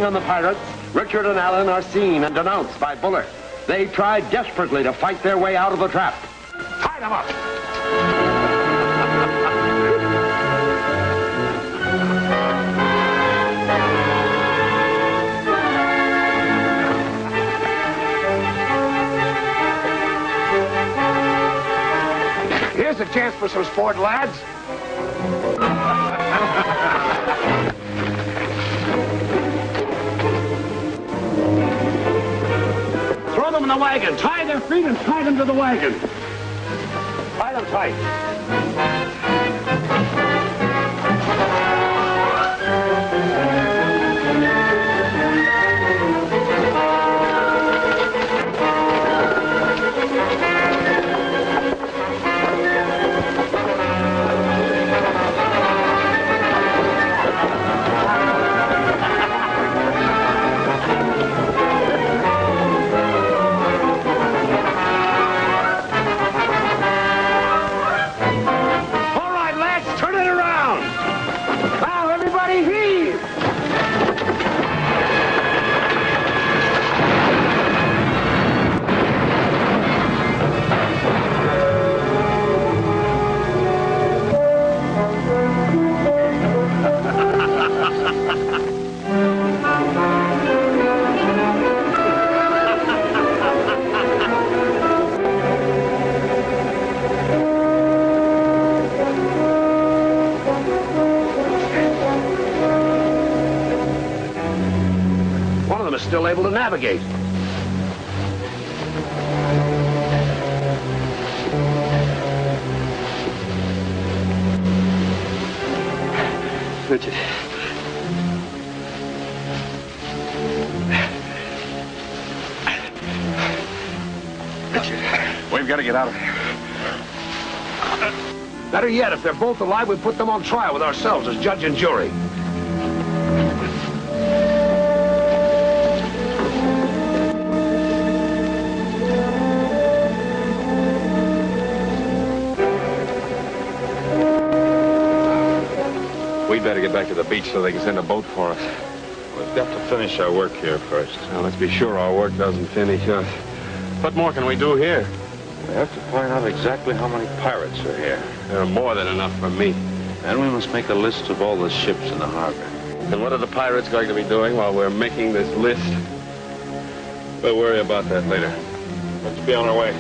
preying on the pirates, Richard and Alan are seen and denounced by Buller. They try desperately to fight their way out of the trap. Tie them up! Here's a chance for some sport, lads. Throw them in the wagon. Tie their feet and tie them to the wagon. Tie them tight. Still able to navigate. Richard. We've got to get out of here. Better yet, if they're both alive, we put them on trial with ourselves as judge and jury. We'd better get back to the beach so they can send a boat for us. We've got to finish our work here first. Now, let's be sure our work doesn't finish us. What more can we do here? We have to find out exactly how many pirates are here. There are more than enough for me. And we must make a list of all the ships in the harbor. And what are the pirates going to be doing while we're making this list? We'll worry about that later. Let's be on our way.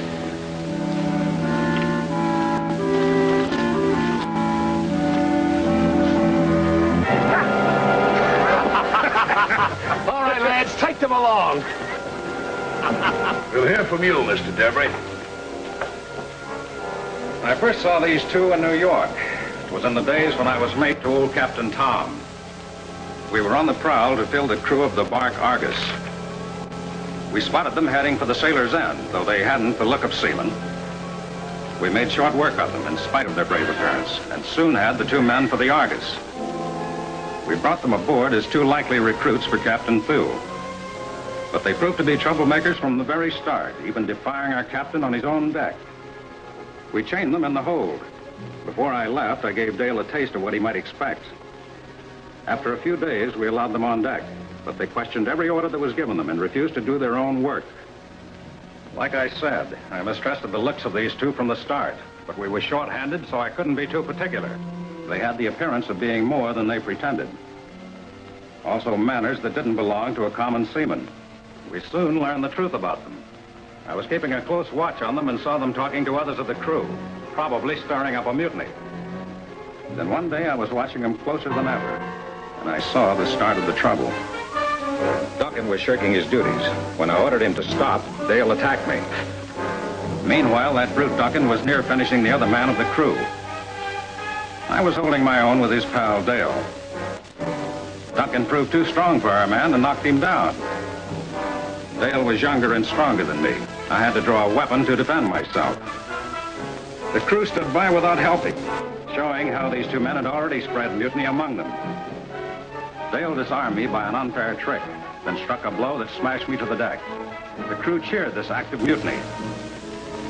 All right, lads, take them along. We'll hear from you, Mr. Debris. I first saw these two in New York. It was in the days when I was mate to old Captain Tom. We were on the prowl to fill the crew of the bark Argus. We spotted them heading for the Sailor's End, though they hadn't the look of seamen. We made short work of them in spite of their brave appearance, and soon had the two men for the Argus. We brought them aboard as two likely recruits for Captain Thew. But they proved to be troublemakers from the very start, even defying our captain on his own deck. We chained them in the hold. Before I left, I gave Dale a taste of what he might expect. After a few days, we allowed them on deck, but they questioned every order that was given them and refused to do their own work. Like I said, I mistrusted the looks of these two from the start, but we were short-handed, so I couldn't be too particular. They had the appearance of being more than they pretended. Also manners that didn't belong to a common seaman. We soon learned the truth about them. I was keeping a close watch on them and saw them talking to others of the crew, probably stirring up a mutiny. Then one day I was watching them closer than ever, and I saw the start of the trouble. Duncan was shirking his duties. When I ordered him to stop, Dale attacked me. Meanwhile, that brute Duncan was near finishing the other man of the crew. I was holding my own with his pal Dale. Duncan proved too strong for our man and knocked him down. Dale was younger and stronger than me. I had to draw a weapon to defend myself. The crew stood by without helping, showing how these two men had already spread mutiny among them. Dale disarmed me by an unfair trick, then struck a blow that smashed me to the deck. The crew cheered this act of mutiny.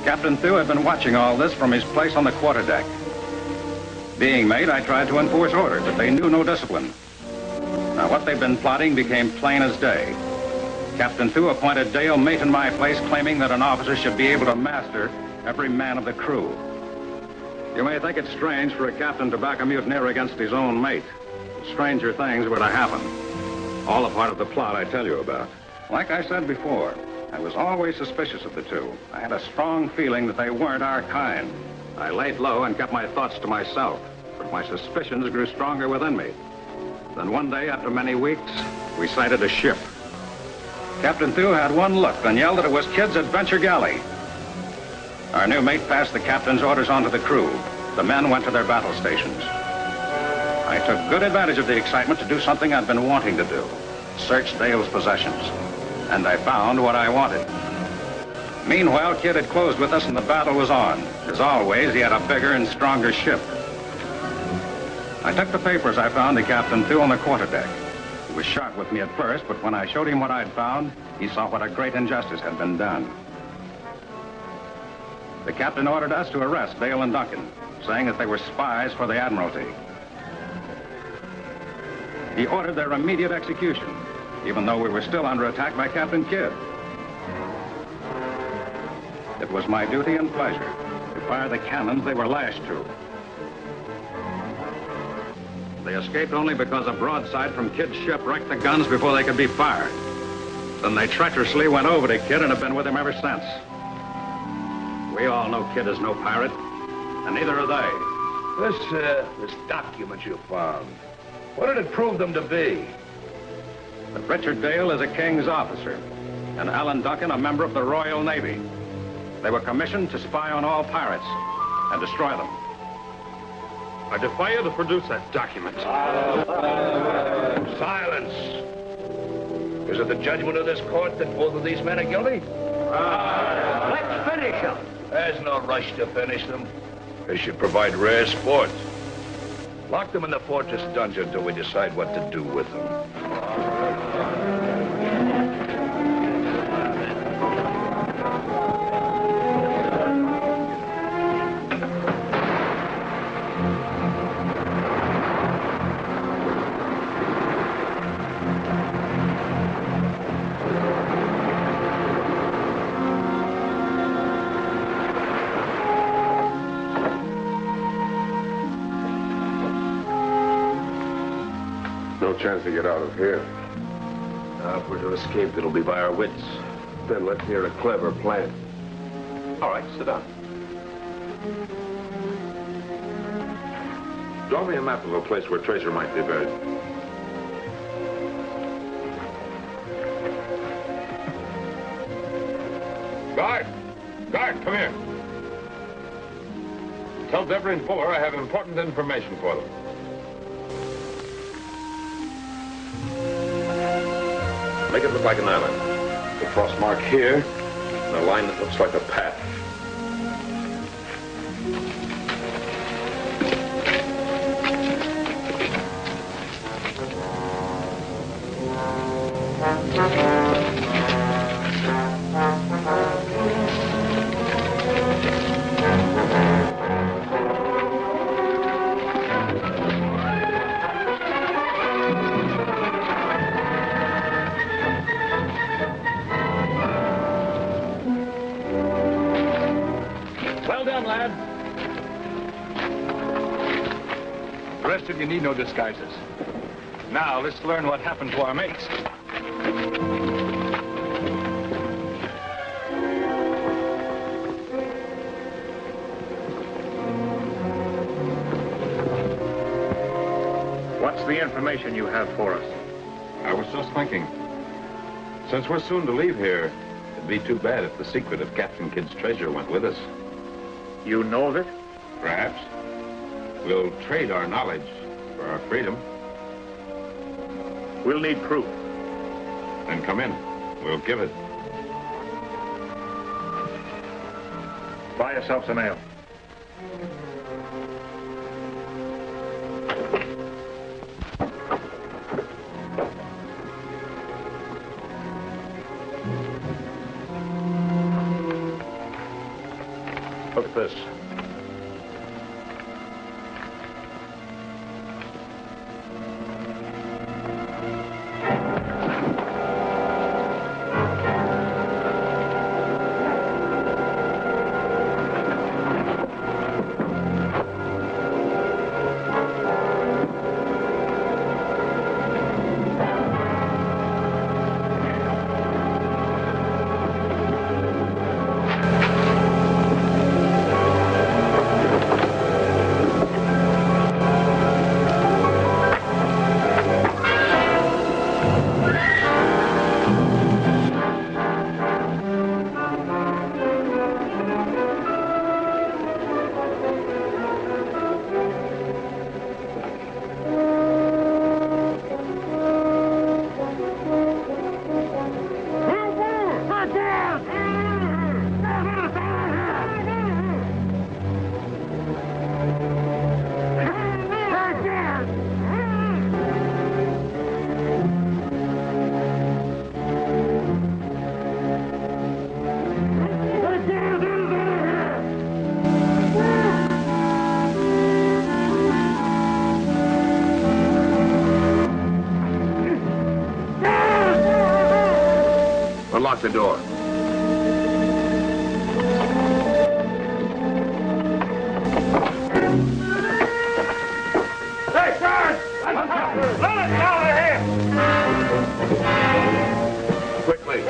Captain Thew had been watching all this from his place on the quarterdeck. Being mate, I tried to enforce order, but they knew no discipline. Now, what they'd been plotting became plain as day. Captain Thew appointed Dale mate in my place, claiming that an officer should be able to master every man of the crew. You may think it strange for a captain to back a mutineer against his own mate. Stranger things were to happen. All a part of the plot I tell you about. Like I said before, I was always suspicious of the two. I had a strong feeling that they weren't our kind. I laid low and kept my thoughts to myself, but my suspicions grew stronger within me. Then one day, after many weeks, we sighted a ship. Captain Thew had one look, then yelled that it was Kidd's Adventure Galley. Our new mate passed the captain's orders on to the crew. The men went to their battle stations. I took good advantage of the excitement to do something I'd been wanting to do. Search Dale's possessions. And I found what I wanted. Meanwhile, Kidd had closed with us and the battle was on. As always, he had a bigger and stronger ship. I took the papers I found to Captain Thew on the quarterdeck. He was sharp with me at first, but when I showed him what I'd found, he saw what a great injustice had been done. The captain ordered us to arrest Dale and Duncan, saying that they were spies for the Admiralty. He ordered their immediate execution, even though we were still under attack by Captain Kidd. It was my duty and pleasure to fire the cannons they were lashed to. They escaped only because a broadside from Kidd's ship wrecked the guns before they could be fired. Then they treacherously went over to Kidd and have been with him ever since. We all know Kidd is no pirate, and neither are they. This document you found, what did it prove them to be? That Richard Dale is a king's officer, and Alan Duncan a member of the Royal Navy. They were commissioned to spy on all pirates and destroy them. I defy you to produce that document. Silence! Is it the judgment of this court that both of these men are guilty? Let's finish them. There's no rush to finish them. They should provide rare sport. Lock them in the fortress dungeon until we decide what to do with them. No chance to get out of here. If we're to escape, it'll be by our wits. Then let's hear a clever plan. All right, sit down. Draw me a map of a place where treasure might be buried. Guard! Guard, come here. Tell Deborah and Fuller I have important information for them. Make it look like an island. The cross mark here, and a line that looks like a path. You need no disguises. Now, let's learn what happened to our mates. What's the information you have for us? I was just thinking. Since we're soon to leave here, it'd be too bad if the secret of Captain Kidd's treasure went with us. You know of it? Perhaps. We'll trade our knowledge for our freedom. We'll need proof. Then come in. We'll give it. Buy yourself some ale. Look at this. unlock the door. Hey, guard! Let us out of here! Quickly.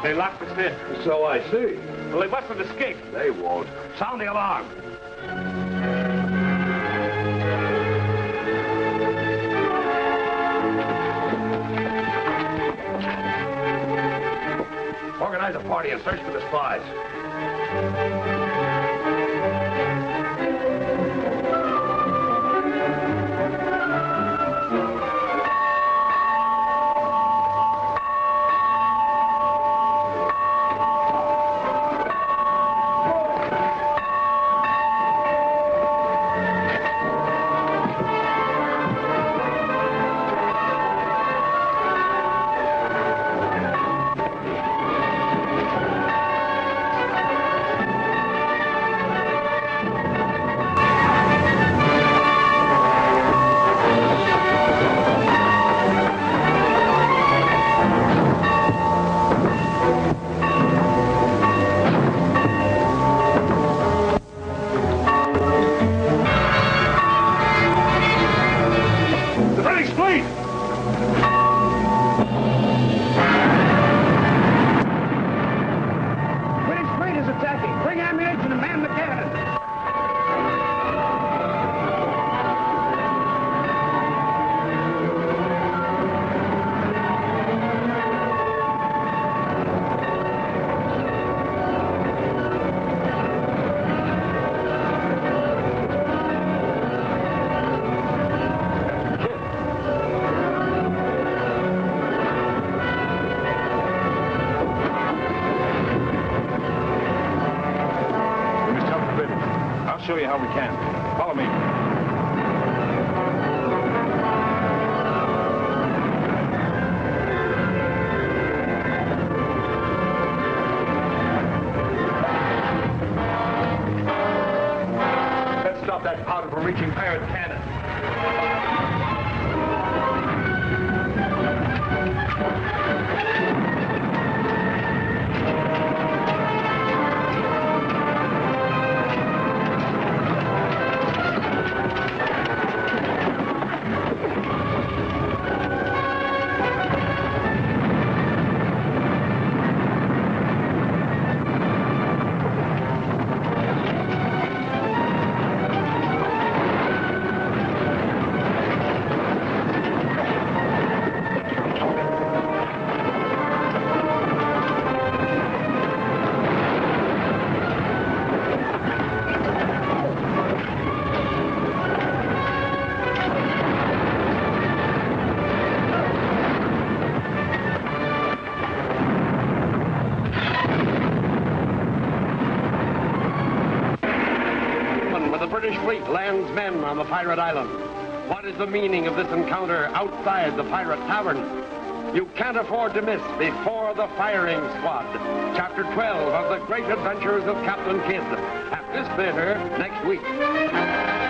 They locked us in. So I see. Well, they must have escaped. They won't. Sound the alarm. Organize a party and search for the spies. Show you how we can. Follow me. Let's stop that powder from reaching pirate cannon. Fleet lands men on the pirate island. What is the meaning of this encounter outside the pirate tavern? You can't afford to miss Before the Firing Squad, Chapter 12 of The Great Adventures of Captain Kidd, at this theater next week.